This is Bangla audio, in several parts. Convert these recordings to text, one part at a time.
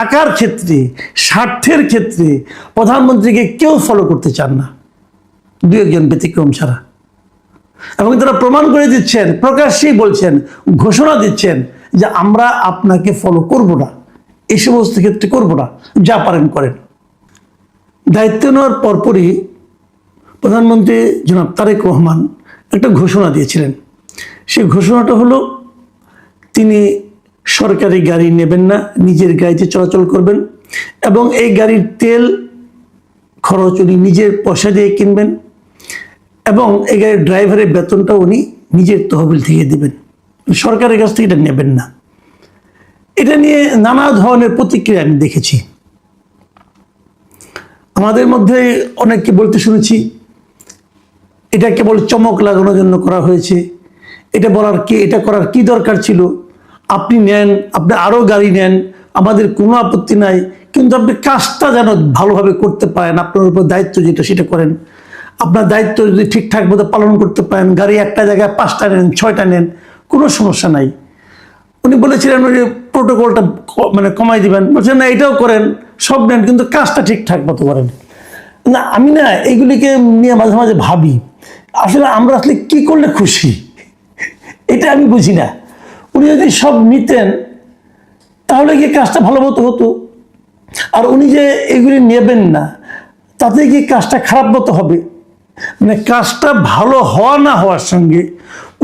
টাকার ক্ষেত্রে, স্বার্থের ক্ষেত্রে প্রধানমন্ত্রীকে কেউ ফলো করতে চান না, দু একজন ব্যতিক্রম ছাড়া। এবং তারা প্রমাণ করে দিচ্ছেন, প্রকাশ্যেই বলছেন, ঘোষণা দিচ্ছেন যে আমরা আপনাকে ফলো করব না, এই সমস্ত ক্ষেত্রে করব না, যা পারেন করেন। দায়িত্ব নেওয়ার পরপরই প্রধানমন্ত্রী জনাব তারেক রহমান একটা ঘোষণা দিয়েছিলেন। সেই ঘোষণাটা হলো তিনি সরকারি গাড়ি নেবেন না, নিজের গাড়িতে চলাচল করবেন এবং এই গাড়ির তেল খরচ উনি নিজের পয়সা দিয়ে কিনবেন এবং এই গাড়ির ড্রাইভারের বেতনটা উনি নিজের তহবিল থেকে দেবেন, সরকারের কাছ থেকে এটা নেবেন না। এটা নিয়ে নানা ধরনের প্রতিক্রিয়া আমি দেখেছি। আমাদের মধ্যে অনেককে বলতে শুনেছি এটা কেবল চমক লাগানোর জন্য করা হয়েছে, এটা করার কি দরকার ছিল, আপনি নেন, আপনি আরও গাড়ি নেন, আমাদের কোনো আপত্তি নাই, কিন্তু আপনি কাজটা যেন ভালোভাবে করতে পারেন, আপনার উপর দায়িত্ব যেটা সেটা করেন, আপনার দায়িত্ব যদি ঠিকঠাক মতো পালন করতে পারেন, গাড়ি একটা জায়গায় 5টা নেন, 6টা নেন, কোনো সমস্যা নাই। উনি বলেছিলেন ওই প্রোটোকলটা মানে কমাই দিবেন, বলছেন না এটাও করেন, সব নেন, কিন্তু কাজটা ঠিকঠাক মতো করেন না। আমি না এইগুলিকে নিয়ে মাঝে মাঝে ভাবি, আসলে আমরা আসলে কি করলে খুশি, এটা আমি বুঝি না। উনি যদি সব নিতেন তাহলে কি কাজটা ভালো মতো হতো, আর উনি যে এগুলি নেবেন না তাতে কি কাজটা খারাপ মতো হবে। মানে কাজটা ভালো হওয়া না হওয়ার সঙ্গে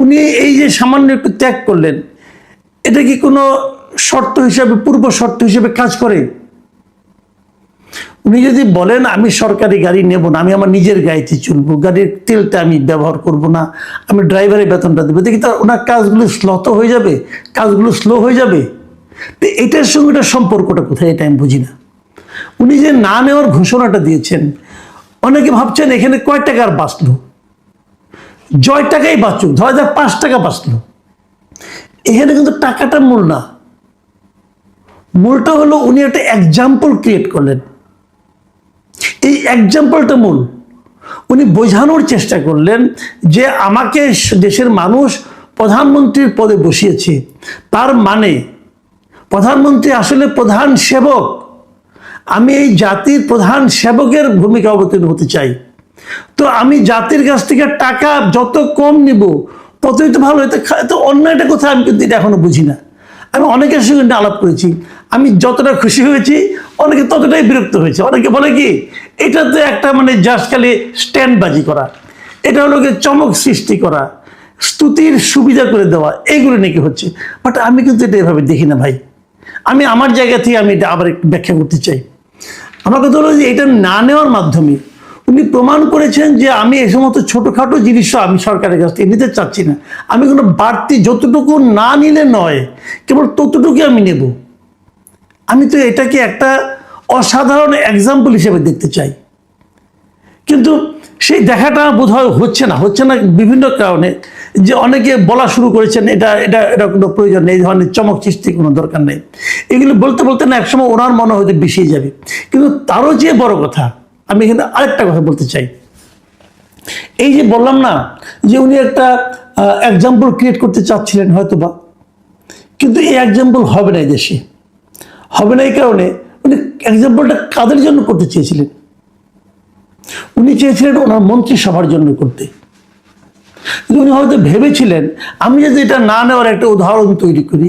উনি এই যে সামান্য একটু ত্যাগ করলেন, এটা কি কোনো শর্ত হিসাবে, পূর্ব শর্ত হিসেবে কাজ করে? উনি যদি বলেন আমি সরকারি গাড়ি নেব না, আমি আমার নিজের গাড়িতে চলবো, গাড়ির তেলটা আমি ব্যবহার করব না, আমি ড্রাইভারের বেতনটা দেবো, দেখি তার ওনার কাজগুলো স্লো হয়ে যাবে। তো এটার সঙ্গে এটার সম্পর্কটা কোথায়, এটা আমি বুঝি না। উনি যে না নেওয়ার ঘোষণাটা দিয়েছেন, অনেকে ভাবছেন এখানে কয় টাকার বাঁচলো, জয় টাকাই বাঁচুক, ধরা যাক 5 টাকা বাঁচলো, এখানে কিন্তু টাকাটা মূল না। মূলটা হলো উনি একটা এক্সাম্পল ক্রিয়েট করলেন, এই এক্সাম্পলটা মূল। উনি বোঝানোর চেষ্টা করলেন যে আমাকে দেশের মানুষ প্রধানমন্ত্রীর পদে বসিয়েছে, তার মানে প্রধানমন্ত্রী আসলে প্রধান সেবক, আমি এই জাতির প্রধান সেবকের ভূমিকা অবতীর্ণ হতে চাই। তো আমি জাতির কাছ থেকে টাকা যত কম নিব ততই তো ভালো। তো অন্যায়টা কোথায় আমি কিন্তু এটা এখনো বুঝি না। আমি অনেকের সঙ্গে আলাপ করেছি, আমি যতটা খুশি হয়েছি অনেকে ততটাই বিরক্ত হয়েছে। অনেকে বলে কি এটা তো একটা মানে জাস্ট খালি স্ট্যান্ডবাজি করা, এটা হলো কি চমক সৃষ্টি করা, স্তুতির সুবিধা করে দেওয়া, এইগুলো নাকি হচ্ছে। বাট আমি কিন্তু এটা এভাবে দেখি না ভাই। আমি আমার জায়গা থেকে আমি এটা আবার একটু ব্যাখ্যা করতে চাই। আমার কথা হলো যে এটা না নেওয়ার মাধ্যমে উনি প্রমাণ করেছেন যে আমি এই সমস্ত ছোটোখাটো জিনিসও আমি সরকারের কাছ থেকে নিতে চাচ্ছি না। আমি কোনো বাড়তি যতটুকু না নিলে নয়, কেবল ততটুকুই আমি নেব। আমি তো এটাকে একটা অসাধারণ এক্সাম্পল হিসেবে দেখতে চাই, কিন্তু সেই দেখাটা বোধহয় হচ্ছে না বিভিন্ন কারণে। যে অনেকে বলা শুরু করেছেন এটা এটা এটা কোনো প্রয়োজন নেই, এই ধরনের চমক সৃষ্টির কোনো দরকার নেই। এগুলো বলতে বলতে না একসময় ওনার মনে হয়তো বিষিয়ে যাবে। কিন্তু তারও যে বড় কথা, আমি এখানে আরেকটা কথা বলতে চাই। এই যে বললাম না যে উনি একটা এক্সাম্পল ক্রিয়েট করতে চাচ্ছিলেন হয়তোবা, কিন্তু এই এক্সাম্পল হবে না, এই দেশে হবে না। এই কারণে উনি এক্সাম্পলটা কাদের জন্য করতে চেয়েছিলেন? উনি চেয়েছিলেন ওনার মন্ত্রিসভার জন্য করতে। উনি হয়তো ভেবেছিলেন আমি যদি এটা না নেওয়ার একটা উদাহরণ তৈরি করি,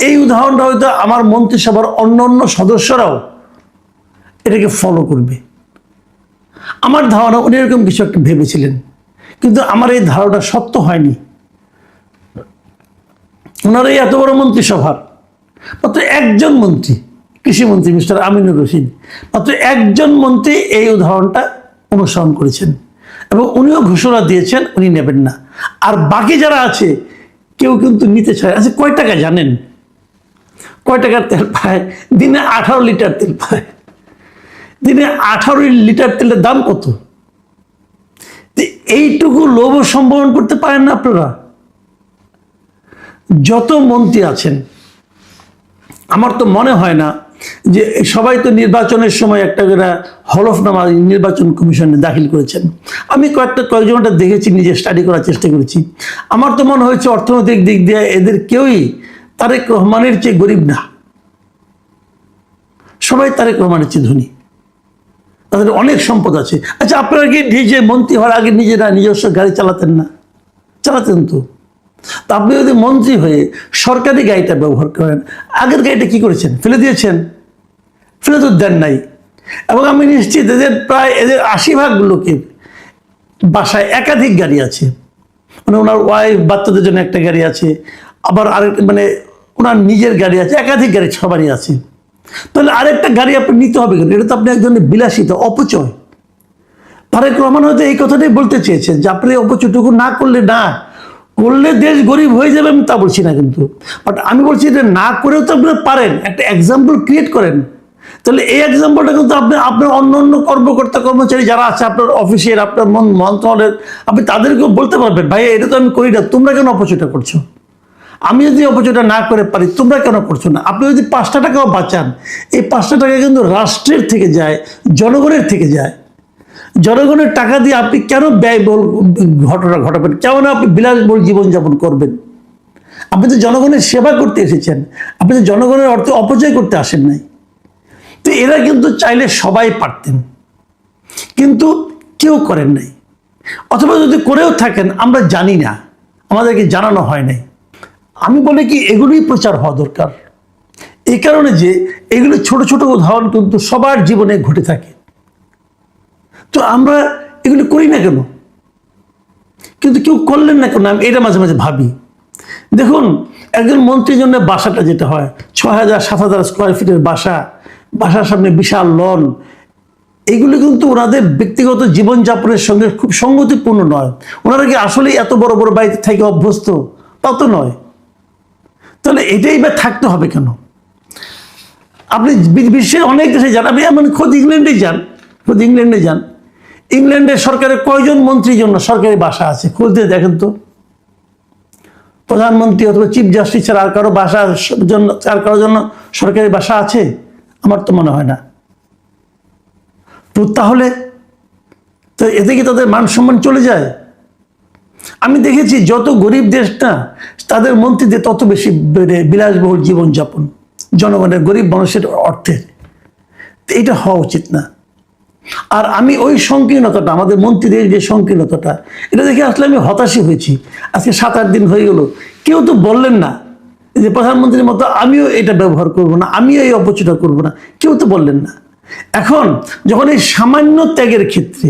এই উদাহরণটা হয়তো আমার মন্ত্রিসভার অন্য সদস্যরাও এটাকে ফলো করবে। আমার ধারণা উনি এরকম কিছু একটা ভেবেছিলেন, কিন্তু আমার এই ধারণা সত্য হয়নি। ওনার এই এত বড় মন্ত্রিসভার মাত্র একজন মন্ত্রী, কৃষিমন্ত্রী মিস্টার আমিনুর রশিদ, মাত্র একজন মন্ত্রী এই উদাহরণটা অনুসরণ করেছেন এবং উনিও ঘোষণা দিয়েছেন উনি নেবেন না। আর বাকি যারা আছে কেউ কিন্তু নিতে চায়। আচ্ছা, কয় টাকা জানেন? কয় টাকার তেল পায়? দিনে 18 লিটার তেল পায়। দিনে 18 লিটার তেলের দাম কত? এইটুকু লোভ সম্বরণ করতে পারেন না আপনারা? যত মন্ত্রী আছেন, আমার তো মনে হয় না যে সবাই তো নির্বাচনের সময় একটা হলফনামা নির্বাচন কমিশনে দাখিল করেছেন। আমি কয়েকজনটা দেখেছি, নিজে স্টাডি করার চেষ্টা করেছি। আমার তো মনে হয়েছে অর্থনৈতিক দিক দিয়ে এদের কেউই তারেক রহমানের চেয়ে গরিব না। সবাই তারেক রহমানের চেয়ে ধনী, তাদের অনেক সম্পদ আছে। আচ্ছা, আপনারা কি নিজে মন্ত্রী হওয়ার আগে নিজেরা নিজস্ব গাড়ি চালাতেন না? চালাতেন তো। তা আপনি যদি মন্ত্রী হয়ে সরকারি গাড়িটা ব্যবহার করেন, আগের গাড়িটা কি করেছেন? ফেলে দিয়েছেন? ফেলে তো দেন নাই। এবং আমি নিশ্চিত এদের 80% লোকের বাসায় একাধিক গাড়ি আছে। মানে ওনার ওয়াইফ বাচ্চাদের জন্য একটা গাড়ি আছে, আবার আরেক মানে ওনার নিজের গাড়ি আছে, একাধিক গাড়ি সবারই আছে। তাহলে আরেকটা গাড়ি আপনি নিতে হবে কেন? এটা তো আপনি একজন বিলাসিতা, অপচয়। তারেক রহমান হয়তো এই কথাটাই বলতে চেয়েছেন যে আপনি অপচয়টুকু না করলে দেশ গরিব হয়ে যাবে, আমি তা বলছি না কিন্তু। বাট আমি বলছি যে না করেও তো আপনি পারেন, একটা এক্সাম্পল ক্রিয়েট করেন। তাহলে এই এক্সাম্পলটা কিন্তু আপনার অন্য অন্য কর্মকর্তা কর্মচারী যারা আছে আপনার অফিসের, আপনার মন্ত্রণালয়ের, আপনি তাদেরকেও বলতে পারবেন, ভাই এটা তো আমি করি না, তোমরা কেন অপচয়টা করছো? আমি যদি অপচয়টা না করে পারি, তোমরা কেন করছো না? আপনি যদি 5টা টাকাও বাঁচান, এই 5টা টাকা কিন্তু রাষ্ট্রের থেকে যায়, জনগণের থেকে যায়। জনগণের টাকা দিয়ে আপনি কেন ব্যয়বহুল ঘটনা ঘটাবেন? কেমন আপনি বিলাসবহুল জীবনযাপন করবেন? আপনি তো জনগণের সেবা করতে এসেছেন, আপনি তো জনগণের অর্থ অপচয় করতে আসেন নাই। তো এরা কিন্তু চাইলে সবাই পারতেন, কিন্তু কেউ করেন নাই। অথবা যদি করেও থাকেন আমরা জানি না, আমাদেরকে জানানো হয় নাই। আমি বলি কি, এগুলোই প্রচার হওয়া দরকার। এই কারণে যে এগুলো ছোট ছোট উদাহরণ কিন্তু সবার জীবনে ঘটে থাকে। তো আমরা এগুলো করি না কেন? কিন্তু কেউ করলেন না কেন? আমি এটা মাঝে মাঝে ভাবি। দেখুন, একজন মন্ত্রীর জন্য বাসাটা যেটা হয় 6000-7000 স্কোয়ার ফিটের বাসার সামনে বিশাল লন, এগুলো কিন্তু ওনাদের ব্যক্তিগত জীবনযাপনের সঙ্গে খুব সঙ্গতিপূর্ণ নয়। ওনারা কি আসলে এত বড় বড় বাড়িতে থেকে অভ্যস্ত? তা তো নয়। তাহলে এটাই বা থাকতে হবে কেন? আপনি বিশ্বের অনেক দেশে যান, আপনি এমন খোদ ইংল্যান্ডে যান, ইংল্যান্ডের সরকারের কয়জন মন্ত্রীর জন্য সরকারি বাসা আছে? খোঁজ দিয়ে দেখেন তো। প্রধানমন্ত্রী অথবা চিফ জাস্টিস ছাড়া আর কারো জন্য সরকারি বাসা আছে? আমার তো মনে হয় না। তো তাহলে তো এতে কি তাদের মান সম্মান চলে যায়? আমি দেখেছি যত গরিব দেশ না, তাদের মন্ত্রীদের তত বেশি বিলাসবহুল জীবনযাপন, জনগণের, গরিব মানুষের অর্থে। এটা হওয়া উচিত না। আর আমি ওই সংকীর্ণতাটা, আমাদের মন্ত্রীদের যে সংকীর্ণতাটা, এটা দেখে আসলে আমি হতাশই হয়েছি। আজকে 7-8 দিন হয়ে গেল, কেউ তো বললেন না যে প্রধানমন্ত্রীর মতো আমিও এটা ব্যবহার করব না, আমিও এই অপচয়টা করব না, কেউ তো বললেন না। এখন যখন এই সামান্য ত্যাগের ক্ষেত্রে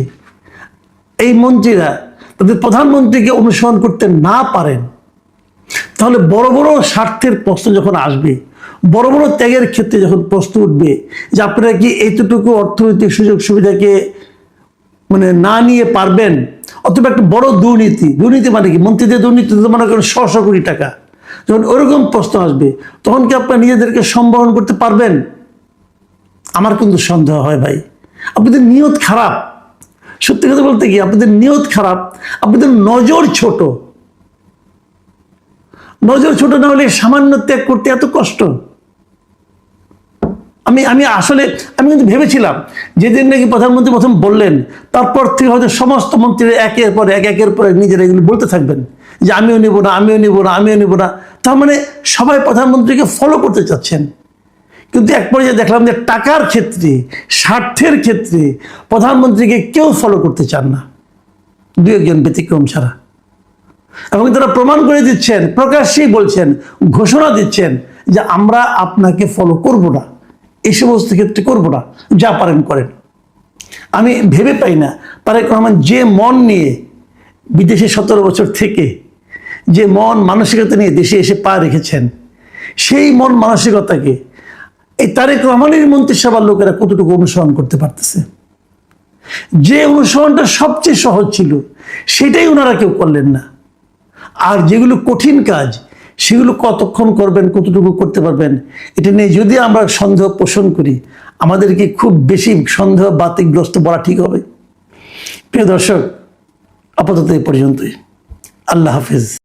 এই মন্ত্রীরা তাদের প্রধানমন্ত্রীকে অনুসরণ করতে না পারেন, তাহলে বড় বড় স্বার্থের প্রশ্ন যখন আসবে, বড় বড় ত্যাগের ক্ষেত্রে যখন প্রশ্ন উঠবে যে আপনারা কি এইটুকু অর্থনৈতিক সুযোগ সুবিধাকে মানে না নিয়ে পারবেন, অথবা একটা বড় দুর্নীতি মানে কি, মন্ত্রীদের দুর্নীতি তো মনে করেন 100 কোটি টাকা, যখন ওরকম প্রশ্ন আসবে তখন কি আপনারা নিজেদেরকে সম্বরণ করতে পারবেন? আমার কিন্তু সন্দেহ হয় ভাই। আপনাদের নিয়ত খারাপ, সত্যি কথা বলতে কি আপনাদের নিয়ত খারাপ, আপনাদের নজর ছোট না হলে সামান্য ত্যাগ করতে এত কষ্ট। আমি কিন্তু ভেবেছিলাম যেদিন নাকি প্রধানমন্ত্রী প্রথম বললেন, তারপর থেকে হয়তো সমস্ত মন্ত্রীরা একের পর এক নিজেরা এগুলো বলতে থাকবেন যে আমিও নেব না। তার মানে সবাই প্রধানমন্ত্রীকে ফলো করতে চাচ্ছেন। কিন্তু এক পর্যায়ে দেখলাম যে টাকার ক্ষেত্রে, স্বার্থের ক্ষেত্রে প্রধানমন্ত্রীকে কেউ ফলো করতে চান না, 2-1 ব্যতিক্রম ছাড়া। এবং তারা প্রমাণ করে দিচ্ছেন, প্রকাশ্যেই বলছেন, ঘোষণা দিচ্ছেন যে আমরা আপনাকে ফলো করব না, এই সমস্ত ক্ষেত্রে করব না, যা পারেন করেন। আমি ভেবে পাই না তারেক রহমান যে মন নিয়ে বিদেশে 17 বছর থেকে, যে মন মানসিকতা নিয়ে দেশে এসে পা রেখেছেন, সেই মন মানসিকতাকে এই তারেক রহমানের মন্ত্রিসভার লোকেরা কতটুকু অনুসরণ করতে পারতেছে? যে অনুসরণটা সবচেয়ে সহজ ছিল সেটাই ওনারা কেউ করলেন না। আর যেগুলো কঠিন কাজ সেগুলো কতক্ষণ করবেন, কতটুকু করতে পারবেন, এটা নিয়ে যদি আমরা সন্দেহ পোষণ করি, আমাদেরকে খুব বেশি সন্দেহ বাতিগ্রস্ত বলা ঠিক হবে। প্রিয় দর্শক, আপাতত এই পর্যন্তই। আল্লাহ হাফেজ।